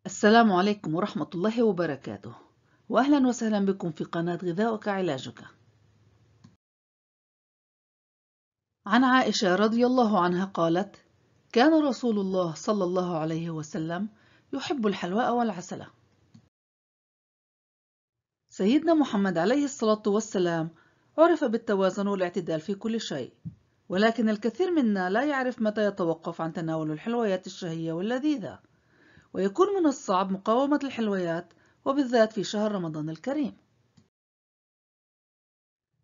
السلام عليكم ورحمة الله وبركاته، وأهلا وسهلا بكم في قناة غذاؤك علاجك. عن عائشة رضي الله عنها قالت: كان رسول الله صلى الله عليه وسلم يحب الحلواء والعسل. سيدنا محمد عليه الصلاة والسلام عرف بالتوازن والاعتدال في كل شيء، ولكن الكثير منا لا يعرف متى يتوقف عن تناول الحلويات الشهية واللذيذة، ويكون من الصعب مقاومة الحلويات وبالذات في شهر رمضان الكريم.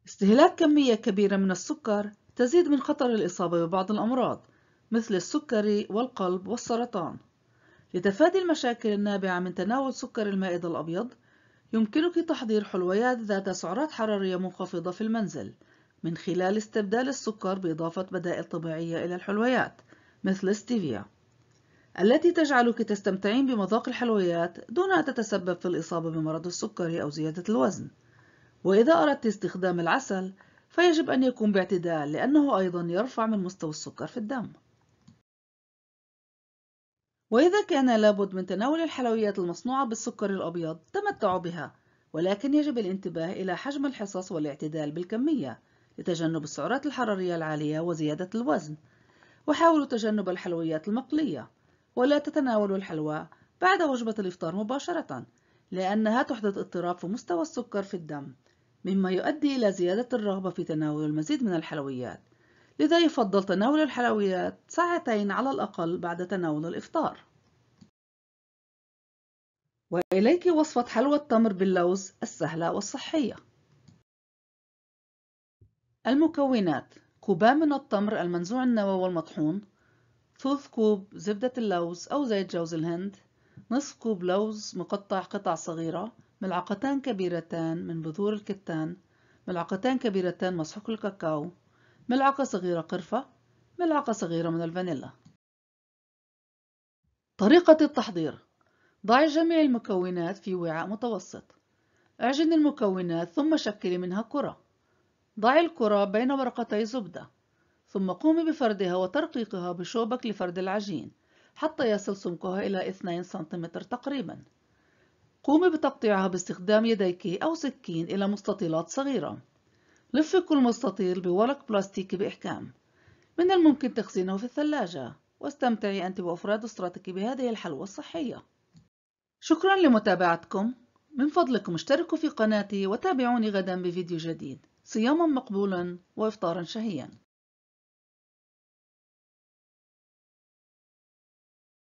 استهلاك كمية كبيرة من السكر تزيد من خطر الإصابة ببعض الأمراض مثل السكري والقلب والسرطان. لتفادي المشاكل النابعة من تناول سكر المائدة الأبيض، يمكنك تحضير حلويات ذات سعرات حرارية منخفضة في المنزل من خلال استبدال السكر بإضافة بدائل طبيعية إلى الحلويات مثل ستيفيا، التي تجعلك تستمتعين بمذاق الحلويات دون أن تتسبب في الإصابة بمرض السكري أو زيادة الوزن. وإذا أردت استخدام العسل فيجب أن يكون باعتدال، لأنه أيضا يرفع من مستوى السكر في الدم. وإذا كان لابد من تناول الحلويات المصنوعة بالسكر الأبيض تمتعوا بها، ولكن يجب الانتباه إلى حجم الحصص والاعتدال بالكمية لتجنب السعرات الحرارية العالية وزيادة الوزن. وحاولوا تجنب الحلويات المقلية، ولا تتناولوا الحلوى بعد وجبة الإفطار مباشرة، لأنها تحدث اضطراب في مستوى السكر في الدم، مما يؤدي إلى زيادة الرغبة في تناول المزيد من الحلويات. لذا يفضل تناول الحلويات ساعتين على الأقل بعد تناول الإفطار. وإليك وصفة حلوى التمر باللوز السهلة والصحية. المكونات: كوبان من التمر المنزوع النوى والمطحون، ثلث كوب زبدة اللوز أو زيت جوز الهند، نصف كوب لوز مقطع قطع صغيرة، ملعقتان كبيرتان من بذور الكتان، ملعقتان كبيرتان مسحوق الكاكاو، ملعقة صغيرة قرفة، ملعقة صغيرة من الفانيلا. طريقة التحضير: ضعي جميع المكونات في وعاء متوسط، اعجني المكونات ثم شكلي منها كرة، ضعي الكرة بين ورقتي زبدة، ثم قومي بفردها وترقيقها بشوبك لفرد العجين حتى يصل سمكها إلى 2 سنتيمتر تقريبا. قومي بتقطيعها باستخدام يديك أو سكين إلى مستطيلات صغيرة. لفي كل مستطيل بورق بلاستيكي بإحكام. من الممكن تخزينه في الثلاجة، واستمتعي أنت وأفراد أسرتك بهذه الحلوى الصحية. شكرا لمتابعتكم. من فضلكم اشتركوا في قناتي وتابعوني غدا بفيديو جديد. صياما مقبولا وإفطارا شهيا.